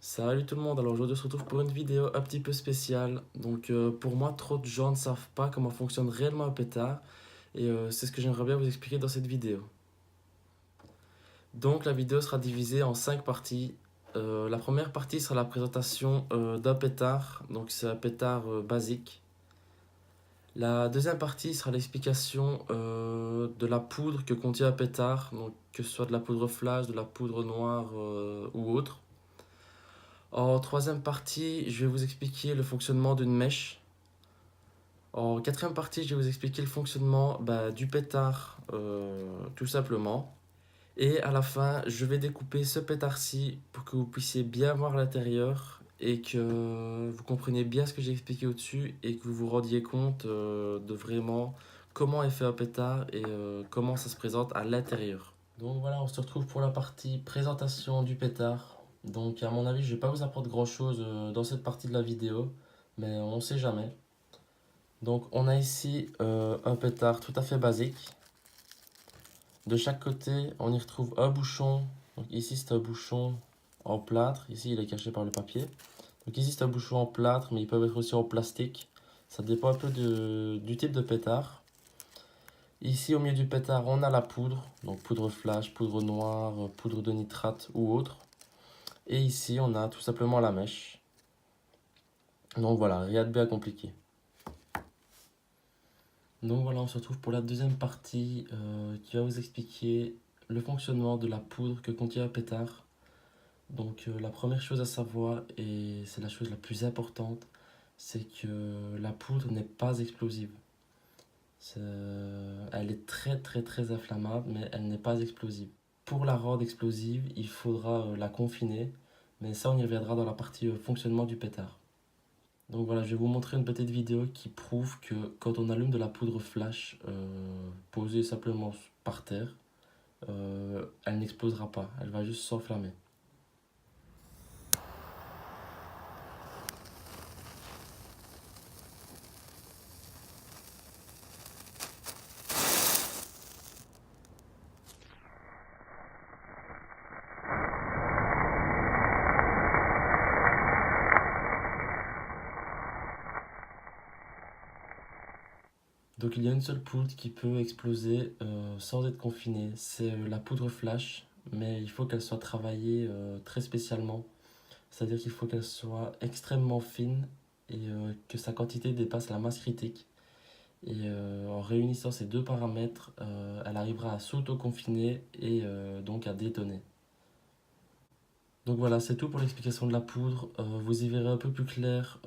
Salut tout le monde, alors aujourd'hui on se retrouve pour une vidéo un petit peu spéciale. Pour moi, trop de gens ne savent pas comment fonctionne réellement un pétard et c'est ce que j'aimerais bien vous expliquer dans cette vidéo. Donc la vidéo sera divisée en 5 parties. La première partie sera la présentation d'un pétard, donc c'est un pétard basique. La deuxième partie sera l'explication de la poudre que contient un pétard, donc que ce soit de la poudre flash, de la poudre noire ou autre. En troisième partie, je vais vous expliquer le fonctionnement d'une mèche. En quatrième partie, je vais vous expliquer le fonctionnement du pétard, tout simplement. Et à la fin, je vais découper ce pétard-ci pour que vous puissiez bien voir l'intérieur et que vous compreniez bien ce que j'ai expliqué au-dessus et que vous vous rendiez compte de vraiment comment est fait un pétard et comment ça se présente à l'intérieur. Donc voilà, on se retrouve pour la partie présentation du pétard. Donc à mon avis, je vais pas vous apprendre grand-chose dans cette partie de la vidéo, mais on sait jamais. Donc on a ici un pétard tout à fait basique. De chaque côté, on y retrouve un bouchon. Donc ici c'est un bouchon en plâtre, ici il est caché par le papier. Donc ici c'est un bouchon en plâtre, mais ils peuvent être aussi en plastique. Ça dépend un peu du type de pétard. Ici au milieu du pétard, on a la poudre, donc poudre flash, poudre noire, poudre de nitrate ou autre. Et ici, on a tout simplement la mèche. Donc voilà, rien de bien compliqué. Donc voilà, on se retrouve pour la deuxième partie qui va vous expliquer le fonctionnement de la poudre que contient un pétard. La première chose à savoir, et c'est la chose la plus importante, c'est que la poudre n'est pas explosive. Elle est très très très inflammable, mais elle n'est pas explosive. Pour la rendre explosive, il faudra la confiner, mais ça on y reviendra dans la partie fonctionnement du pétard. Donc voilà, je vais vous montrer une petite vidéo qui prouve que quand on allume de la poudre flash posée simplement par terre, elle n'explosera pas, elle va juste s'enflammer. Donc il y a une seule poudre qui peut exploser sans être confinée, c'est la poudre flash, mais il faut qu'elle soit travaillée très spécialement. C'est-à-dire qu'il faut qu'elle soit extrêmement fine et que sa quantité dépasse la masse critique. Et en réunissant ces deux paramètres, elle arrivera à s'auto-confiner et donc à détonner. Donc voilà, c'est tout pour l'explication de la poudre. Vous y verrez un peu plus clair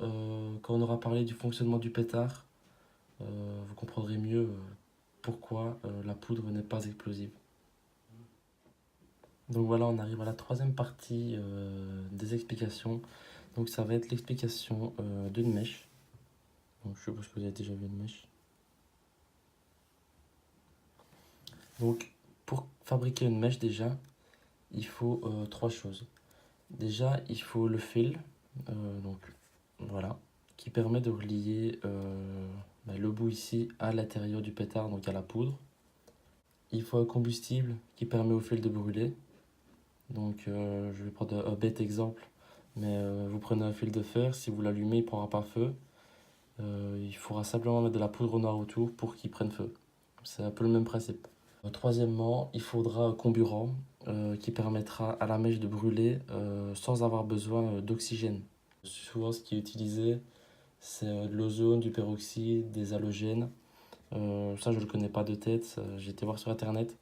quand on aura parlé du fonctionnement du pétard. Vous comprendrez mieux pourquoi la poudre n'est pas explosive. Donc voilà, on arrive à la troisième partie des explications. Donc ça va être l'explication d'une mèche. Donc je suppose que vous avez déjà vu une mèche. Donc pour fabriquer une mèche déjà, il faut trois choses. Déjà, il faut le fil, donc voilà, qui permet de relier le bout ici à l'intérieur du pétard, donc à la poudre. Il faut un combustible qui permet au fil de brûler. Je vais prendre un bête exemple, mais vous prenez un fil de fer, si vous l'allumez, il ne prendra pas feu. Il faudra simplement mettre de la poudre noire autour pour qu'il prenne feu. C'est un peu le même principe. Troisièmement, il faudra un comburant qui permettra à la mèche de brûler sans avoir besoin d'oxygène. Souvent, ce qui est utilisé, c'est de l'ozone, du peroxyde, des halogènes. Ça, je ne le connais pas de tête, j'ai été voir sur internet.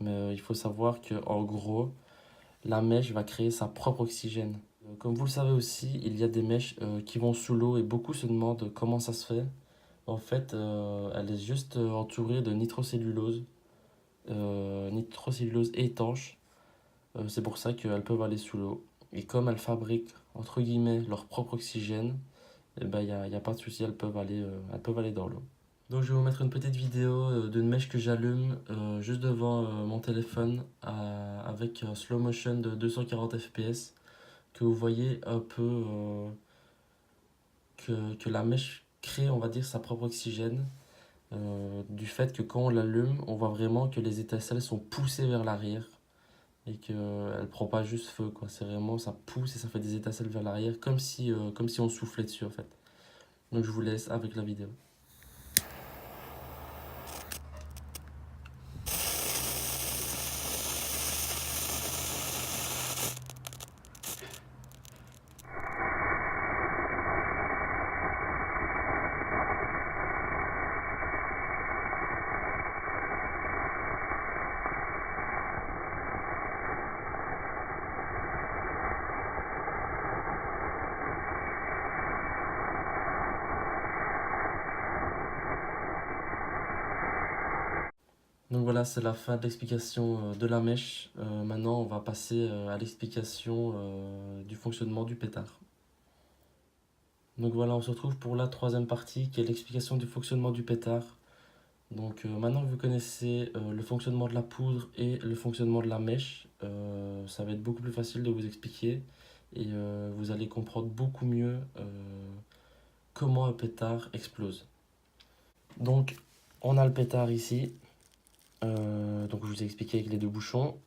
Mais il faut savoir que en gros, la mèche va créer sa propre oxygène. Comme vous le savez aussi, il y a des mèches qui vont sous l'eau et beaucoup se demandent comment ça se fait. En fait, elle est juste entourée de nitrocellulose étanche. C'est pour ça qu'elles peuvent aller sous l'eau. Et comme elles fabriquent, entre guillemets, leur propre oxygène, il y a pas de souci, elles peuvent aller dans l'eau. Donc je vais vous mettre une petite vidéo d'une mèche que j'allume juste devant mon téléphone avec un slow motion de 240 fps que vous voyez un peu que la mèche crée, on va dire, sa propre oxygène du fait que quand on l'allume, on voit vraiment que les étincelles sont poussées vers l'arrière et qu'elle prend pas juste feu, quoi. C'est vraiment, ça pousse et ça fait des étincelles vers l'arrière, comme si on soufflait dessus, en fait. Donc je vous laisse avec la vidéo. Donc voilà, c'est la fin de l'explication de la mèche. Maintenant, on va passer à l'explication du fonctionnement du pétard. Donc voilà, on se retrouve pour la troisième partie qui est l'explication du fonctionnement du pétard. Donc maintenant que vous connaissez le fonctionnement de la poudre et le fonctionnement de la mèche, ça va être beaucoup plus facile de vous expliquer et vous allez comprendre beaucoup mieux comment un pétard explose. Donc on a le pétard ici, donc je vous ai expliqué avec les deux bouchons.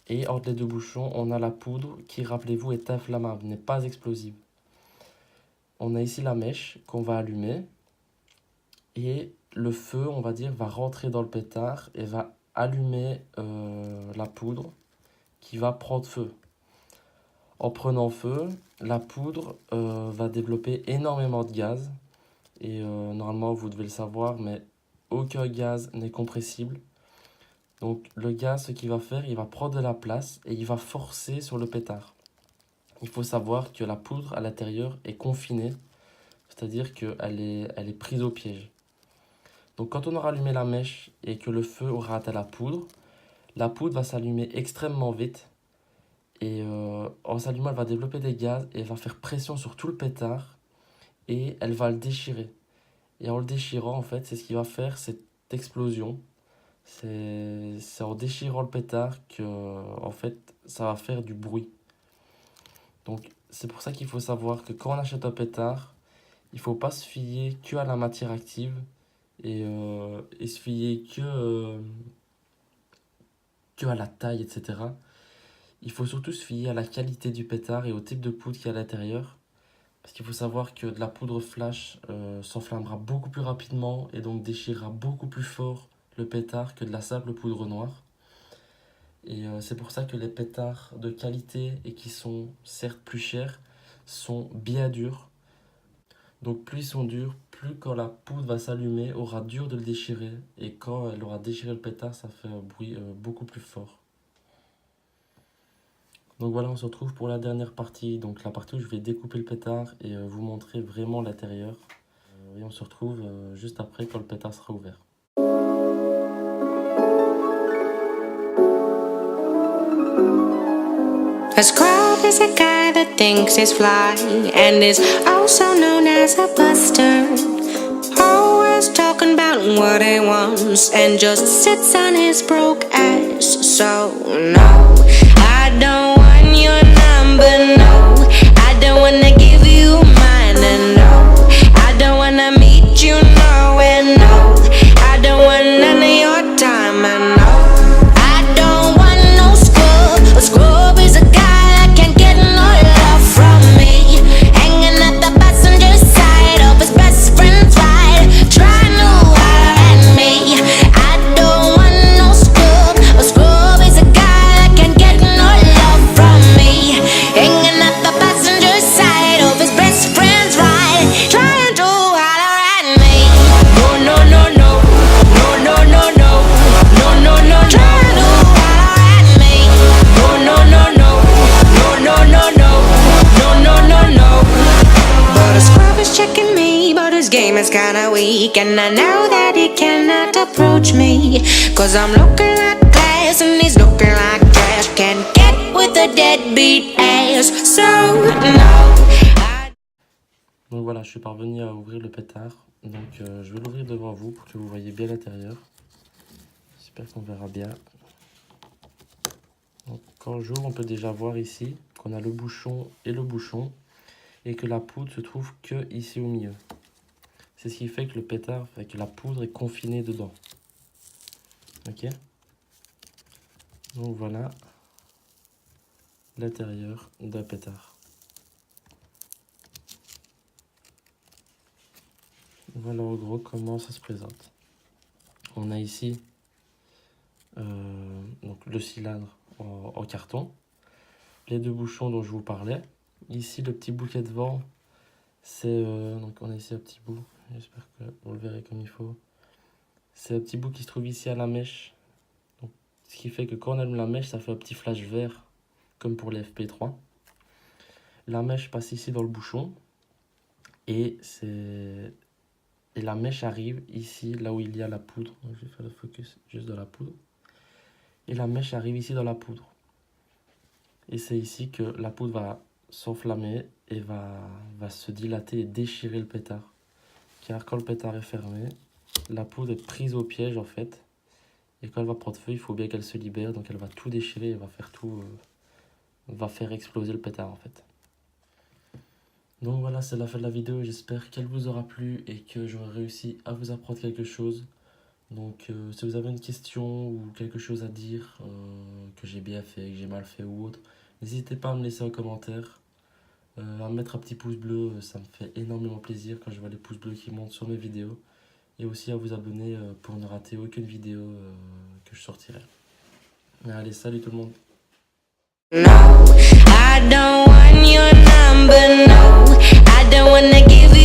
Et entre les deux bouchons, on a la poudre qui, rappelez-vous, est inflammable, n'est pas explosive. On a ici la mèche qu'on va allumer et le feu, on va dire, va rentrer dans le pétard et va allumer la poudre qui va prendre feu. En prenant feu, la poudre va développer énormément de gaz et normalement vous devez le savoir, mais aucun gaz n'est compressible. Donc le gaz, ce qu'il va faire, il va prendre de la place et il va forcer sur le pétard. Il faut savoir que la poudre à l'intérieur est confinée, c'est-à-dire qu'elle elle est prise au piège. Donc quand on aura allumé la mèche et que le feu aura atteint la poudre va s'allumer extrêmement vite. Et en s'allumant, elle va développer des gaz et elle va faire pression sur tout le pétard et elle va le déchirer. Et en le déchirant, en fait, c'est ce qui va faire cette explosion. C'est en déchirant le pétard que, en fait, ça va faire du bruit. Donc, c'est pour ça qu'il faut savoir que quand on achète un pétard, il ne faut pas se fier que à la matière active et se fier que à la taille, etc. Il faut surtout se fier à la qualité du pétard et au type de poudre qu'il y a à l'intérieur. Parce qu'il faut savoir que de la poudre flash s'enflammera beaucoup plus rapidement et donc déchirera beaucoup plus fort le pétard que de la simple poudre noire. Et c'est pour ça que les pétards de qualité et qui sont certes plus chers sont bien durs. Donc plus ils sont durs, plus quand la poudre va s'allumer, aura dur de le déchirer. Et quand elle aura déchiré le pétard, ça fait un bruit beaucoup plus fort. Donc voilà, on se retrouve pour la dernière partie, donc la partie où je vais découper le pétard et vous montrer vraiment l'intérieur. Et on se retrouve juste après quand le pétard sera ouvert. A scrub is a guy that thinks he's fly and is also known as a buster. Always talking about what he wants and just sits on his broke ass. So no, I don't want your number, no. I don't wanna give you mine, and no, I don't wanna meet you nowhere, no. I don't want none of your time, and no, I don't want no scrub. A scrub is a guy that can't get no love from me, hanging at the passenger side of his best friend's ride, trying to holler at me. I don't want no scrub. A scrub is a guy that can't get no love from me, hanging at the passenger side of his best friend's ride, trying to holler at me. No, no, no, no, no, no, no, no, no, no, no, trying to holler at me. No, no, no, no, no, no, no, no, no, no, no, no. But a scrub is checking me, but his game is kinda weak, and I know that he cannot approach me, 'cause I'm looking like glass and he's looking like trash. Can't get with a deadbeat ass, so no. Donc voilà, je suis parvenu à ouvrir le pétard. Donc je vais l'ouvrir devant vous pour que vous voyez bien l'intérieur. J'espère qu'on verra bien. Donc, quand j'ouvre, on peut déjà voir ici qu'on a le bouchon et que la poudre se trouve que ici au milieu. C'est ce qui fait que le pétard, que la poudre est confinée dedans. Ok. Donc voilà. l'intérieur d'un pétard. Voilà en gros comment ça se présente. On a ici donc le cylindre en carton, les deux bouchons dont je vous parlais. Ici le petit bouquet de vent, c'est donc on a ici un petit bout, j'espère que vous le verrez comme il faut. C'est un petit bout qui se trouve ici à la mèche, donc, ce qui fait que quand on allume la mèche, ça fait un petit flash vert comme pour les FP3. La mèche passe ici dans le bouchon et la mèche arrive ici là où il y a la poudre. Donc, je vais faire le focus juste de la poudre. Et la mèche arrive ici dans la poudre. Et c'est ici que la poudre va s'enflammer et va se dilater et déchirer le pétard. Car quand le pétard est fermé, la poudre est prise au piège en fait. Et quand elle va prendre feu, il faut bien qu'elle se libère. Donc elle va tout déchirer et va faire tout... va faire exploser le pétard en fait. Donc voilà, c'est la fin de la vidéo. J'espère qu'elle vous aura plu et que j'aurai réussi à vous apprendre quelque chose. Donc si vous avez une question ou quelque chose à dire, que j'ai bien fait, que j'ai mal fait ou autre, n'hésitez pas à me laisser un commentaire, à mettre un petit pouce bleu, ça me fait énormément plaisir quand je vois les pouces bleus qui montent sur mes vidéos. Et aussi à vous abonner pour ne rater aucune vidéo que je sortirai. Allez, salut tout le monde. No, I don't want your number, no, I don't wanna give you